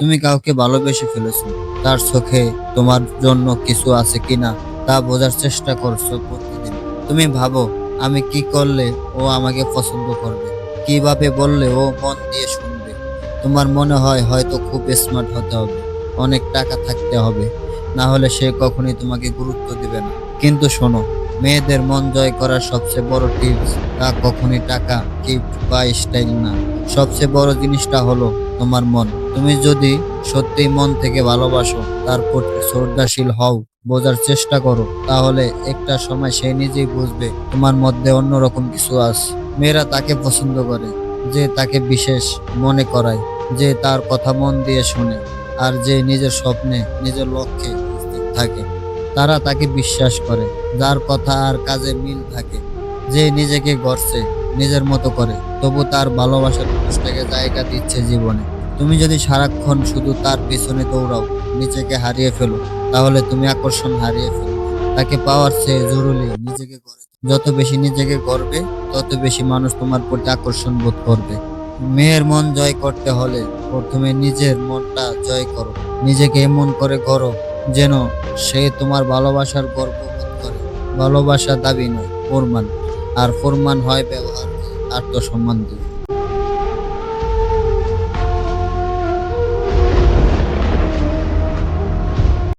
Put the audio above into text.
তুমি কাউকে ভালোবেসে ফেলেছো, তার চোখে তোমার জন্য কিছু আছে কিনা তা বোঝার চেষ্টা করছো প্রতিদিন। তুমি ভাবো, আমি কি করলে ও আমাকে পছন্দ করবে, কিভাবে বললে ও মন দিয়ে শুনবে। তোমার মনে হয় হয়তো খুব স্মার্ট হতে হবে, অনেক টাকা থাকতে হবে, না হলে সে কখনোই তোমাকে গুরুত্ব দিবে না। কিন্তু শোনো, মেয়েদের মন জয় করার সবচেয়ে বড় টিপস তা কখনোই টাকা, গিফট বা স্টাইল না। সবচেয়ে বড় জিনিসটা হলো তোমার মন। তুমি যদি সত্যিই মন থেকে ভালোবাসো, তার প্রতি শ্রদ্ধাশীল হও, বোঝার চেষ্টা করো, তাহলে একটা সময় সে নিজেই বুঝবে তোমার মধ্যে অন্যরকম কিছু আছে। মেয়েরা তাকে পছন্দ করে যে তাকে বিশেষ মনে করায়, যে তার কথা মন দিয়ে শোনে, আর যে নিজের স্বপ্নে, নিজের লক্ষ্যে স্থির থাকে। তারা তাকে বিশ্বাস করে, যার কথা আর কাজে মিল থাকে, যে নিজেকে গড়ছে নিজের মতো করে, তবু তার ভালোবাসার মানুষটাকে জায়গা দিচ্ছে জীবনে। তুমি যদি সারাক্ষণ শুধু তার পেছনে দৌড়াও, নিজেকে হারিয়ে ফেলো, তাহলে তুমি আকর্ষণ হারিয়ে ফেলো। তাকে পাওয়ার চেয়ে জরুরি নিজেকে গড়ে। যত বেশি নিজেকে গড়বে, তত বেশি মানুষ তোমার প্রতি আকর্ষণ বোধ করবে। মেয়ের মন জয় করতে হলে প্রথমে নিজের মনটা জয় করো। নিজেকে এমন করে গড়ো যেন সে তোমার ভালোবাসার গর্ব বোধ করে। ভালোবাসা দাবি নয়, প্রমাণ। আর প্রমাণ হয় ব্যবহার, আত্মসম্মান দিয়ে।